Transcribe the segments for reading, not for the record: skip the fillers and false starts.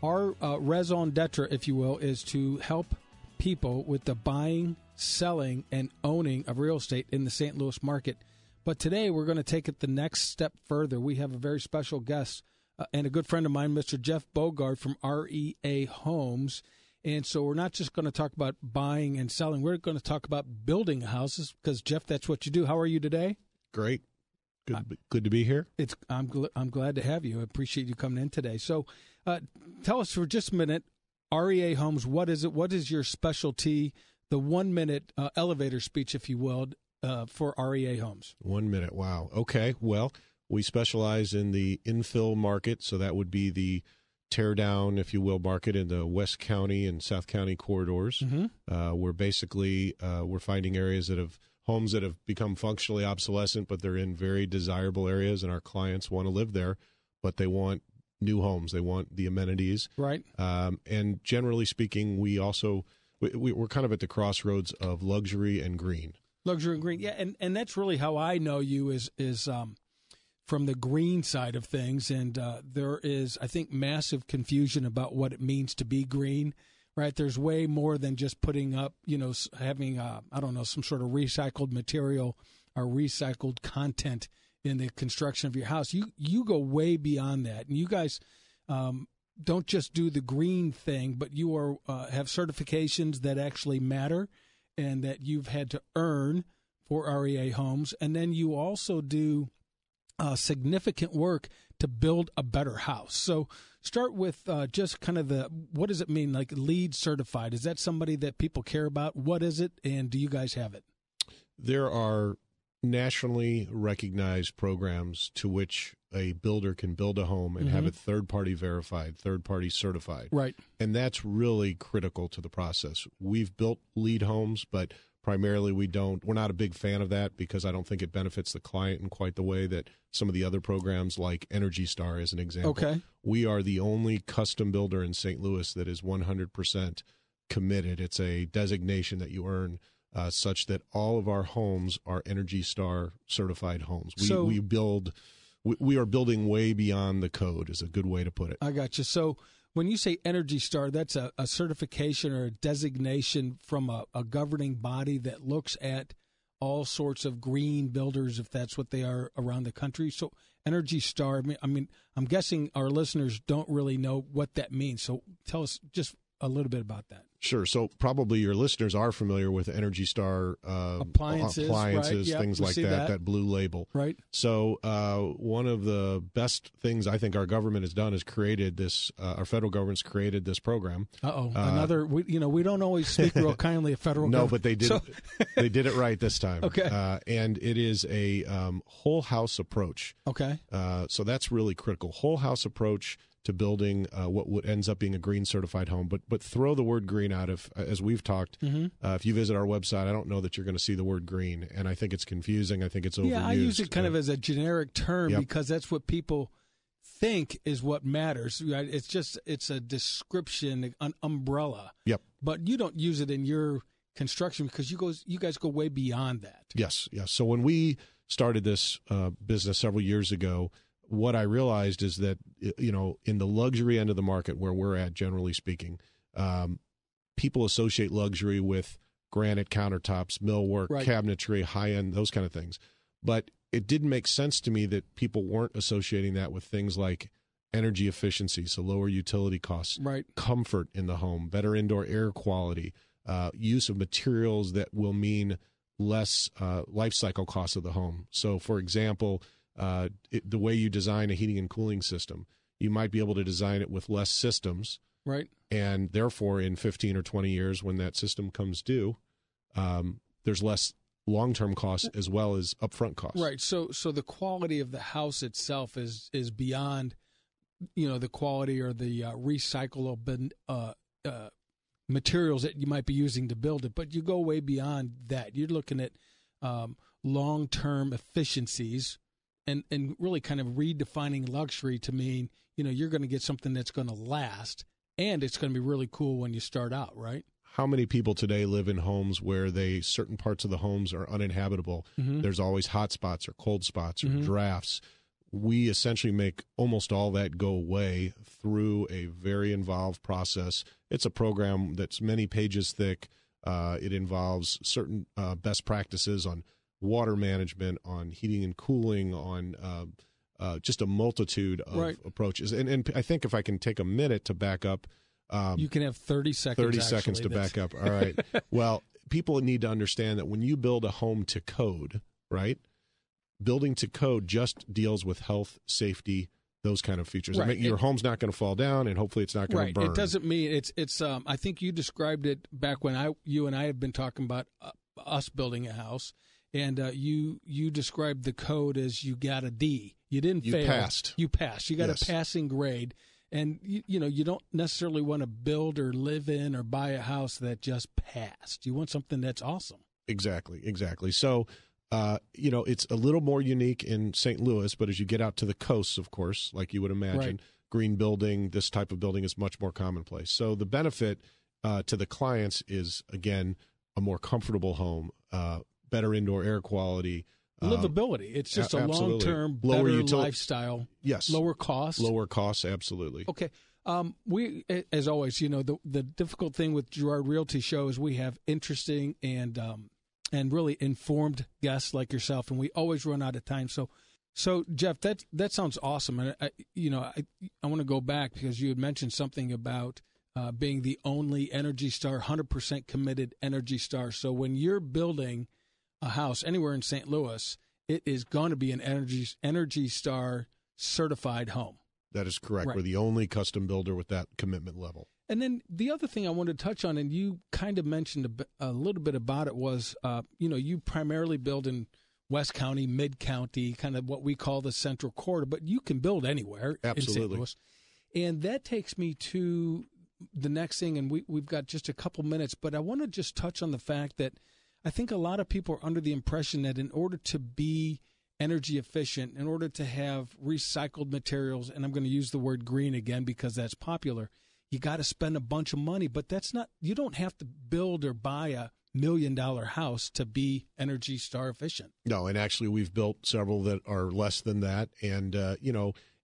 our raison d'etre, if you will, is to help people with the buying, selling, and owning of real estate in the St. Louis market. But today we're going to take it the next step further. We have a very special guest and a good friend of mine, Mr. Jeff Bogard from REA Homes. And so we're not just going to talk about buying and selling. We're going to talk about building houses because, Jeff, that's what you do. How are you today? Great. Good to be here. I'm glad to have you. I appreciate you coming in today. So tell us for just a minute, REA Homes, what is it? What is your specialty? The 1-minute elevator speech, if you will, for REA Homes. 1 minute. Wow. Okay. Well, we specialize in the infill market. So that would be the tear down, if you will, market in the West County and South County corridors. Mm-hmm. We're finding areas that have homes that have become functionally obsolescent, but they're in very desirable areas, and our clients want to live there, but they want new homes. They want the amenities. Right. And generally speaking, we're kind of at the crossroads of luxury and green. Luxury and green, yeah, and that's really how I know you is from the green side of things, and there is, I think, massive confusion about what it means to be green. Right, there's way more than just putting up, having some sort of recycled material or recycled content in the construction of your house. You go way beyond that, and you guys don't just do the green thing, but you have certifications that actually matter and that you've had to earn for REA Homes, and then you also do significant work to build a better house. So start with just kind of what does it mean, like LEED certified? Is that somebody that people care about? What is it, and do you guys have it? There are nationally recognized programs to which a builder can build a home and have it third-party verified, third-party certified. Right. And that's really critical to the process. We've built LEED homes, but primarily we're not a big fan of that because I don't think it benefits the client in quite the way that some of the other programs like Energy Star is an example. Okay. We are the only custom builder in St. Louis that is 100% committed. It's a designation that you earn such that all of our homes are Energy Star certified homes. We are building way beyond the code is a good way to put it. I got you. So when you say Energy Star, that's a certification or a designation from a governing body that looks at all sorts of green builders, if that's what they are around the country. So Energy Star, I mean, I'm guessing our listeners don't really know what that means. So tell us just a little bit about that. Sure. So probably your listeners are familiar with Energy Star appliances, right? Yep, things like that blue label. Right. So one of the best things I think our government has done is created this, our federal government's created this program. We don't always speak real kindly of federal government. No, but they did, they did it right this time. Okay. And it is a whole house approach. Okay. So that's really critical. Whole house approach to building what ends up being a green certified home, but throw the word green out. As we've talked, if you visit our website, I don't know that you're going to see the word green, and I think it's confusing. I think it's overused. Yeah, I use it kind of as a generic term because that's what people think is what matters. Right? It's a description, an umbrella. Yep. But you don't use it in your construction because you guys go way beyond that. Yes. So when we started this business several years ago, what I realized is that, in the luxury end of the market where we're at, generally speaking, people associate luxury with granite countertops, millwork, right, cabinetry, high-end, those kind of things. But it didn't make sense to me that people weren't associating that with things like energy efficiency, so lower utility costs, right, comfort in the home, better indoor air quality, use of materials that will mean less life cycle costs of the home. So, for example, the way you design a heating and cooling system, you might be able to design it with less systems. Right. And therefore, in 15 or 20 years, when that system comes due, there's less long-term costs as well as upfront costs. Right. So the quality of the house itself is beyond, the quality or the recyclable materials that you might be using to build it. But you go way beyond that. You're looking at long-term efficiencies and really kind of redefining luxury to mean, you're going to get something that's going to last, and it's going to be really cool when you start out, right? How many people today live in homes where certain parts of the homes are uninhabitable? Mm-hmm. There's always hot spots or cold spots or drafts. we essentially make almost all that go away through a very involved process. It's a program that's many pages thick. It involves certain best practices on water management, on heating and cooling, on just a multitude of approaches. And I think if I can take a minute to back up. You can have 30 seconds. 30 seconds to back up. All right. Well, people need to understand that when you build a home to code, right? Building to code just deals with health, safety, those kind of features. Right. Your home's not going to fall down, and hopefully it's not going to burn. It doesn't mean it's. I think you described it back when you and I had been talking about us building a house, and you described the code as you got a D. You didn't fail. You passed. You got a passing grade. And, you don't necessarily want to build or live in or buy a house that just passed. You want something that's awesome. Exactly. So, it's a little more unique in St. Louis, but as you get out to the coasts, of course, like you would imagine, green building, this type of building is much more commonplace. So the benefit to the clients is, again, a more comfortable home, better indoor air quality, livability. It's just a long-term, better lifestyle. Yes. Lower costs. Lower costs, absolutely. Okay. We, as always, the difficult thing with Girard Realty Show is we have interesting and really informed guests like yourself, and we always run out of time. So Jeff, that sounds awesome. And I want to go back because you had mentioned something about being the only Energy Star, 100% committed Energy Star. So when you're building a house anywhere in St. Louis, it is going to be an Energy Star certified home. That is correct. We're the only custom builder with that commitment level. And then the other thing I wanted to touch on, and you kind of mentioned a little bit about it, was, you primarily build in West County, Mid-County, kind of what we call the Central Corridor, but you can build anywhere in St. Louis. And that takes me to the next thing, and we've got just a couple minutes, but I want to just touch on the fact that I think a lot of people are under the impression that in order to be energy efficient, in order to have recycled materials, and I'm going to use the word green again because that's popular, you got to spend a bunch of money. But that's not, you don't have to build or buy $1 million house to be Energy Star efficient. No, and actually we've built several that are less than that. And,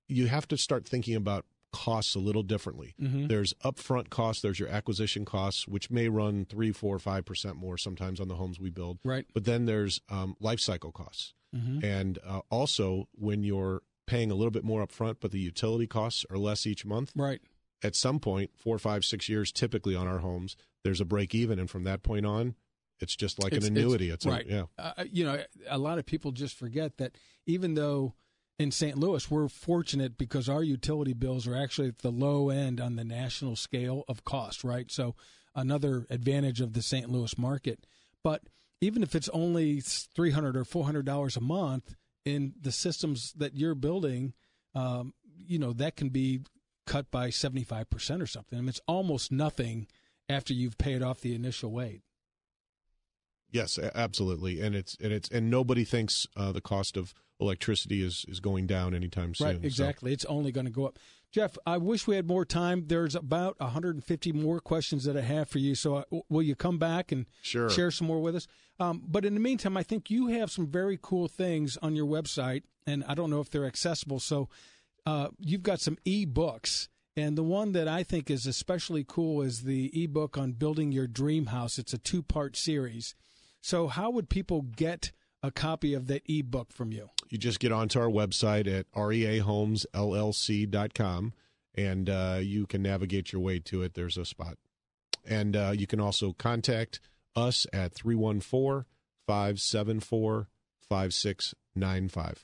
you have to start thinking about costs a little differently. Mm-hmm. There's upfront costs, there's your acquisition costs, which may run 3%, 4%, 5% more sometimes on the homes we build. Right. But then there's life cycle costs. Mm-hmm. And also when you're paying a little bit more upfront, but the utility costs are less each month. Right. At some point, 4, 5, 6 years, typically on our homes, there's a break even. And from that point on, it's just like an annuity. It's right. A lot of people just forget that even though in St. Louis, we're fortunate because our utility bills are actually at the low end on the national scale of cost, right? So another advantage of the St. Louis market. But even if it's only $300 or $400 a month in the systems that you're building, that can be cut by 75% or something. I mean, it's almost nothing after you've paid off the initial weight. Yes, absolutely. And nobody thinks the cost of electricity is going down anytime soon. Right, exactly. So. It's only going to go up. Jeff, I wish we had more time. There's about 150 more questions that I have for you. So will you come back and share some more with us? But in the meantime, I think you have some very cool things on your website, and I don't know if they're accessible. So you've got some e-books. And the one that I think is especially cool is the e-book on building your dream house. It's a 2-part series. So how would people get a copy of that e-book from you? You just get onto our website at reahomesllc.com, and you can navigate your way to it. There's a spot. And you can also contact us at 314-574-5695.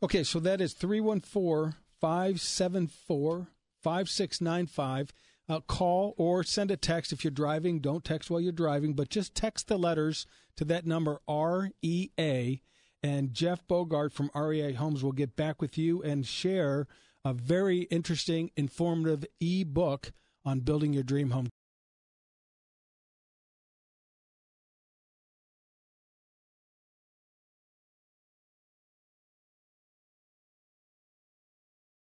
Okay, so that is 314-574-5695. Call or send a text if you're driving. Don't text while you're driving, but just text the letters to that number, REA, and Jeff Bogart from REA Homes will get back with you and share a very interesting, informative e-book on building your dream home.